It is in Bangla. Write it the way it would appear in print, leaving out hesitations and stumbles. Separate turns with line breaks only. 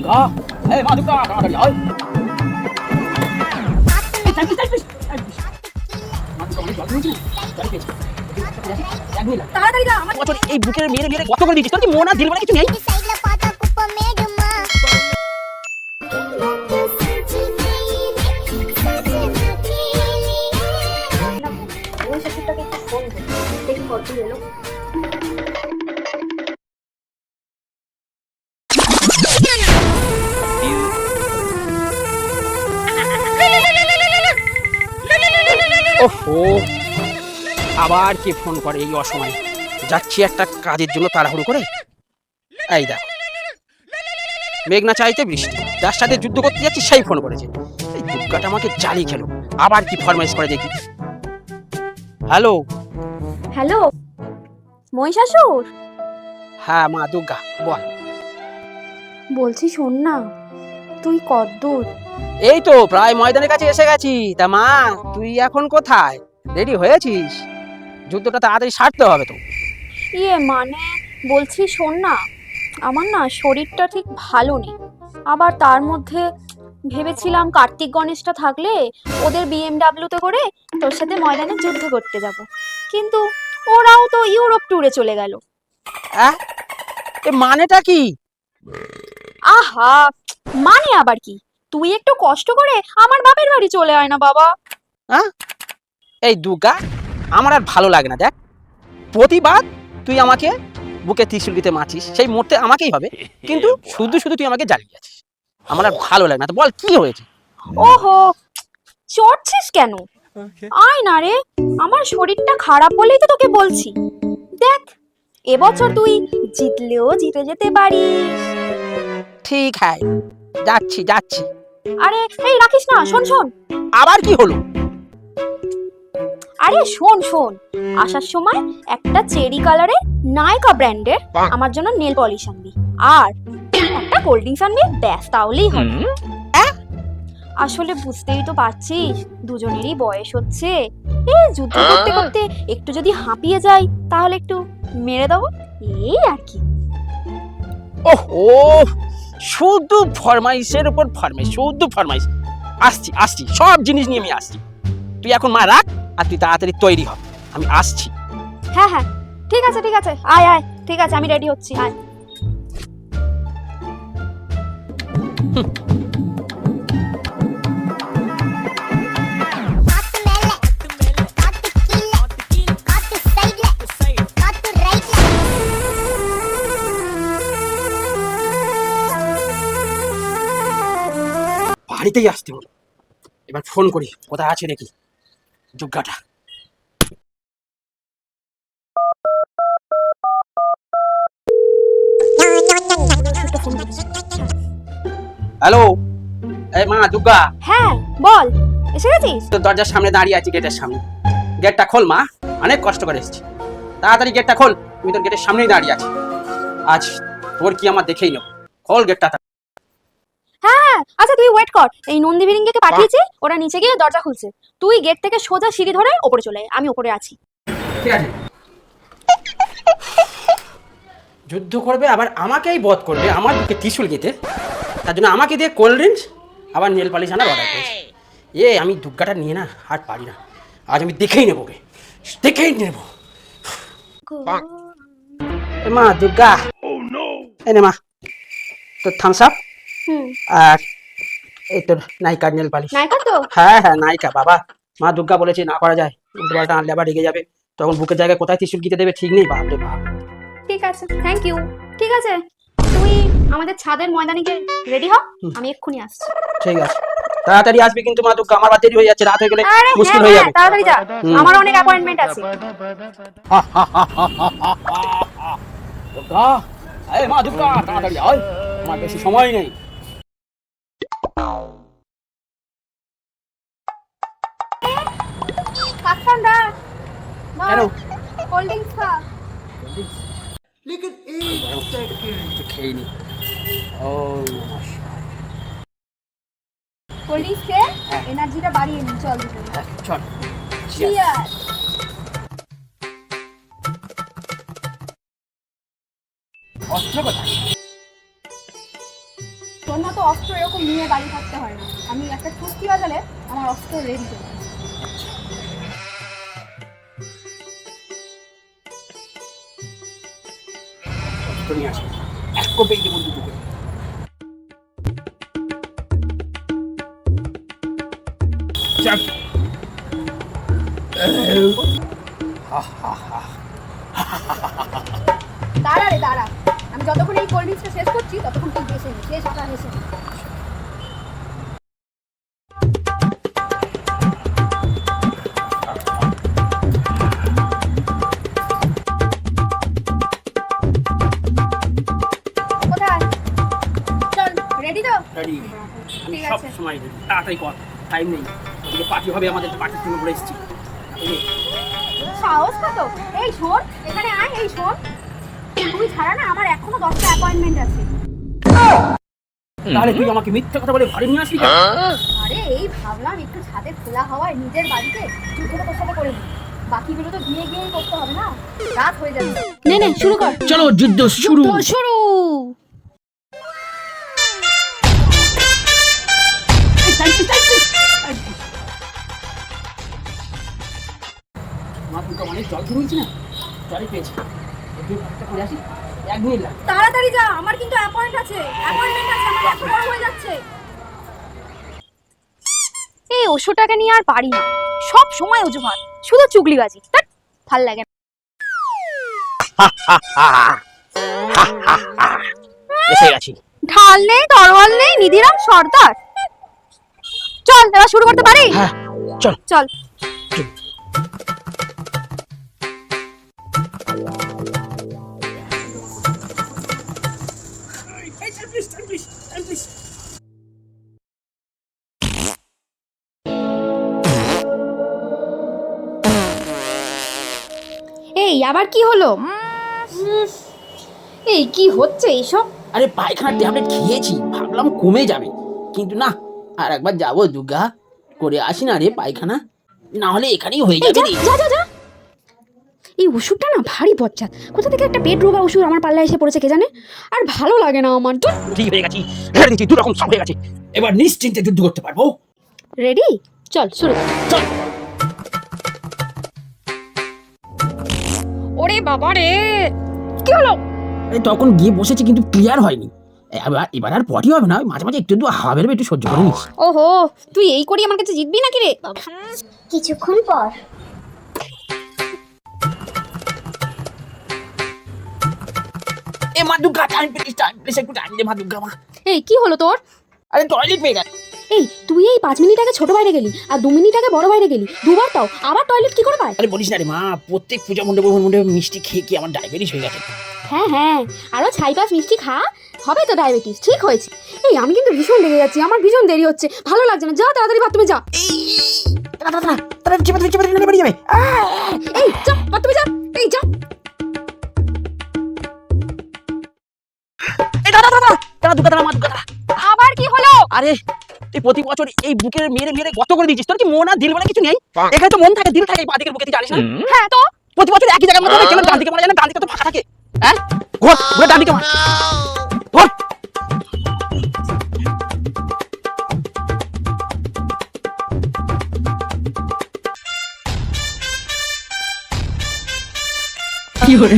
দুর্গা, এই মা দুর্গা, তাড়াতাড়ি আয়।
তাড়াতাড়ি যা, আমার
এই বুকের মেরে মেরে কত করে দিচ্ছিস? তোর কি মন আর দিল বলে কিছু নেই?
ওই শ্বশুরটাকে একটু ফোন করি, দেখি কত এলো।
ওহো, আবার কে ফোন করে এই অসময়ে? যাচ্ছি একটা কাজের জন্য তাড়াহুড়ো করে। এই দেখ, মেঘ না চাইতে বৃষ্টি, যার সাথে যুদ্ধ করতে যাচ্ছি সেই ফোন করেছে। এই দুর্গাটা আমাকে জ্বালিয়ে খেলো। আবার কি ফরমাইশ করে দেখি। হ্যালো।
হ্যালো, মহিষাসুর
হ্যাঁ মা দুর্গা, বল।
বলছি, শোন না, তুই কদ্দূর?
এই তো প্রায় ময়দানের কাছে এসে গেছি। তা মা, তুই এখন কোথায়? রেডি হয়েছিস? যুদ্ধটা তাড়াতাড়ি সারতে হবে তো।
মানে বলছি শোন না, আমার না শরীরটা ঠিক ভালো নেই। আবার তার মধ্যে ভেবেছিলাম কার্তিক গণেশটা থাকলে ওদের বিএমডাব্লিউতে করে তোর সাথে ময়দানে যুদ্ধ করতে যাব, কিন্তু ওরাও তো ইউরোপ ট্যুরে চলে গেল।
হ্যাঁ, এ মানেটা কি?
আহা, মানে আবার কি? তুই একটু কষ্ট করে আমার বাপের বাড়ি চলে আয় না বাবা।
হ্যাঁ, এই দুর্গা, আমার আর ভালো লাগে না। দেখ, প্রতিবার তুই আমাকে বুকে ত্রিশূল দিতে মাছিস, সেই মরতে আমাকেই হবে, কিন্তু শুধু শুধু তুই আমাকে জ্বালিয়ে যাচ্ছিস। আমার আর ভালো লাগে না। তো বল কি হয়েছে?
ওহো, চড়ছিস কেন? আয় না রে, আমার শরীরটা খারাপ বলেই তো তোকে বলছি। দেখ, এবছর তুই জিতলেও জিতে যেতে পারিস।
ঠিক হ্যাঁ, যাচ্ছি যাচ্ছি।
আরে এই রাখিস না, শোন শোন।
আবার কি হলো?
আরে শোন শোন, আসার সময় একটা চেরি কালারের নাইকা ব্র্যান্ডের আমার জন্য নেল পলিশ আনবি, আর একটা কোল্ড ড্রিঙ্কস আনবি, ব্যাস, তাহলেই হবে। আসলে বুঝতেই তো পারছিস, দুজনেরই বয়স হচ্ছে। এই যুদ্ধ করতে করতে একটু যদি হাঁপিয়ে যাই, তাহলে একটু মেরে দেবো, এই আর কি।
ওহো, শুধু ফরমাইশের উপর ফরমাইশ, শুধু ফরমাইশ। আসছি আসছি, সব জিনিস নিয়ে আমি আসছি। তুই এখন মা রাখ, আর তুই তাড়াতাড়ি তৈরি হ, আমি আসছি।
হ্যাঁ হ্যাঁ, ঠিক আছে ঠিক আছে, আয় আয়, ঠিক আছে, আমি রেডি হচ্ছি, আয়।
বাড়িতেই আসতে হলো। এবার ফোন করি, কোথায় আছে দেখি দুর্গাটা। হ্যালো, এই মা দুর্গা।
হ্যাঁ বল, এসে গেছিস?
তো দরজার সামনে দাঁড়িয়ে আছি, গেটের সামনে। গেটটা খোল মা, অনেক কষ্ট করে এসেছি। তাড়াতাড়ি গেটটা খোল, তুমি তোর গেটের সামনেই দাঁড়িয়ে আছি। আজ তোর কি আমার দেখেই নেব, খোল গেটটা।
হ্যাঁ আচ্ছা, তুই ওয়েট কর, এই নন্দী বিরিঙ্গিকে পাঠিয়েছি, ওরা নিচে গিয়ে দরজা খুলছে। তুই গেট থেকে সোজা সিঁড়ি ধরে ওপরে চলে আয়, আমি ওপরে আছি।
ঠিক আছে। যুদ্ধ করবে, আবার আমাকেই বধ করবে, আমার বুকে ত্রিশূল গেতে। তার জন্য আমাকে দিয়ে কোল্ড ড্রিঙ্কস আবার নেল পালিশ আনার অর্ডার করেছে। আমি দুর্গাটা নিয়ে না আর পারি না। আজ আমি দেখেই নেবো, দেখেই নেব। মা দুর্গা, এনে মা তোর থামস আপ, আর এই তোর নাইকা নেল পালিশ।
নাইকা তো?
হ্যাঁ হ্যাঁ নাইকা। বাবা, মা দুর্গা বলেছে না করা যায়, উল্টোপাল্টা আনলে আবার রেগে যাবে, তখন বুকের জায়গায় কোথায় ত্রিশূল গিতে দেবে ঠিক নেই। বাপরে বাপ।
ঠিক আছে, থ্যাংক ইউ। ঠিক আছে, তুই আমাদের ছাদের ময়দানে গিয়ে রেডি হ, আমি এক্ষুনি আসছি।
ঠিক আছে, তাড়াতাড়ি আসবি কিন্তু মা দুর্গা, আমার দেরি হয়ে যাচ্ছে, রাত হয়ে গেলে
আরে
মুশকিল
হ্যাঁ
হয়ে
হ্যাঁ,
যাবে।
তাড়াতাড়ি যা, আমার অনেক অ্যাপয়েন্টমেন্ট আছে।
দুর্গা, এই মা দুর্গা, তাড়াতাড়ি আয়, আমার বেশি সময় নেই।
কাকসান্ডা,
কেন?
কোল্ড ড্রিঙ্কস খা।
একটু খেয়ে নি। ও
কোল্ড ড্রিঙ্কস খেয়ে এনার্জিটা বাড়িয়ে নি, চল
চল।
চিয়ার্স।
অস্ত্র কোথায়?
তোর মতো অস্ত্র এরকম নিয়ে বাড়ি থাকতে হয় না। আমি একটা চুস্তি বাজালে আমার অস্ত্র রেডি করে দিই।
অস্ত্র নিয়ে আসি, এক কোপেই দেবো দুটো করে। যাক।
দাঁড়া রে দাঁড়া, আমি যতক্ষণ এই কোল্ড ড্রিঙ্কসটা শেষ করছি ততক্ষণ তুই বেশি নি, শেষ আটা হেসে নি। কোথায়? চল, রেডি তো?
রেডি, আমি
ঠিক
সব
আছে।
সময় রেডি। তাড়াতাড়ি কর, টাইম নেই। এদিকে পার্টি হবে, আমাদের পার্টির জন্য বলে এসেছি।
সাহস কত? এই শোন, এখানে আয়, এই শোন। তুই ছাড়া না আমার এখনো 10টা অ্যাপয়েন্টমেন্ট আছে।
তাহলে তুই আমাকে মিথ্যে কথা বলে ঘরে নিয়ে আসলি কেন?
আরে এই ভাবলাম একটু ছাদে খোলা হাওয়ায় নিজের বাড়িতে যুদ্ধটা তোর সাথে করে নিই। বাকিগুলো তো গিয়ে গিয়েই করতে হবে না, রাত হয়ে যাবে। নে নে শুরু কর।
চলো যুদ্ধ শুরু।
শুরু।
আমার দুটো অনেক জল শুরু হয়েছে না, জলই পেয়েছি। একটু একটা করে আসি, 1 মিনিট লাগে।
তাড়াতাড়ি যা, আমার কিন্তু অ্যাপয়েন্টমেন্ট আছে, আমার এত বড় হয়ে যাচ্ছে। এই ওষুধটাকে নিয়ে আর পারি না, সব সময় অজুহাত, শুধু চুগলিবাজি। ধ্যাৎ, ভাল লাগে না।
এসে গেছি।
ঢাল নেই, তরোয়াল নেই, নিধিরাম সর্দার। চল এবার শুরু করতে পারি?
হ্যাঁ চল।
চল। এই আবার কি হলো? এই কি হচ্ছে এইসব?
আরে পায়খানার ট্যাবলেট খেয়েছি, ভাবলাম কমে যাবে, কিন্তু না, আর একবার যাবো দুর্গা, করে আসি না রে পায়খানা, না হলে এখানেই হয়ে
এই
যাবে
যা
রে।
যা যা যা। এই ওষুধটা না ভারী বজ্জাত, কোথা থেকে একটা পেট রোগা ওষুধ আমার পাল্লায় এসে পড়েছে কে জানে। আর ভালো লাগে না আমার। তো
ঠিক হয়ে গেছি, হেরে দিচ্ছি, 2 রকম সব হয়ে গেছে, এবার নিশ্চিন্তে যুদ্ধ করতে পারবো।
রেডি? চল শুরু।
চল।
ওরে বাবা রে, কি হলো?
এই তখন গিয়ে বসেছি কিন্তু ক্লিয়ার হয়নি। এবার আর পটি হবে না, মাঝে মাঝে একটু হাওয়া বেরোবে, একটু সহ্য করে নিস।
ওহো, তুই এই করি আমার কাছে জিতবি নাকি রে? কিছুক্ষণ পর।
এ মা দুর্গা, টাইম প্লিজ একটু টাইম দে মা দুর্গা মা।
এই কি হলো তোর?
আরে টয়লেট পেয়ে গেছে।
এই তুই এই 5 মিনিট আগে ছোট বাইরে গেলি আর 2 মিনিট আগে বড় বাইরে গেলি, দুবার তাও, আবার টয়লেট কি করে পায়?
আরে বলিস না রে মা, প্রত্যেক পূজা মণ্ডপে মিষ্টি খেয়ে কি আমার ডায়াবেটিস হয়ে গেছে।
হ্যাঁ হ্যাঁ, আরো 6-5 মিষ্টি খা, হবে তো ডায়াবেটিস, ঠিক হয়েছে। এই আমি কিন্তু ভীষণ লেগে যাচ্ছি, আমার ভীষণ দেরি হচ্ছে, ভালো লাগছে না। যা তাড়াতাড়ি বাথরুমে যা।
তারা চেপে বেরিয়ে যাবে।
এই যা বাথরুমে যা, এই যা।
এই দাদা দুর্গা মা দুর্গা।
আবার কি হলো?
আরে তুই প্রতি বছর এই বুকের মেরে মেরে গত করে দিয়েছিস, তোর কি মন আর দিল বলে কিছু নেই? এখানে তো মন থাকে, দিল থাকে, বাদিকের বুকে তুই জানিস না?
হ্যাঁ তো
প্রতি বছর একই জায়গার মধ্যে কেন ডান দিকে মারা যায় না? ডান দিকে তো ফাঁকা থাকে। হ্যাঁ ঘোর ঘুরে ডান দিকে মার, ঘোর। কি হরে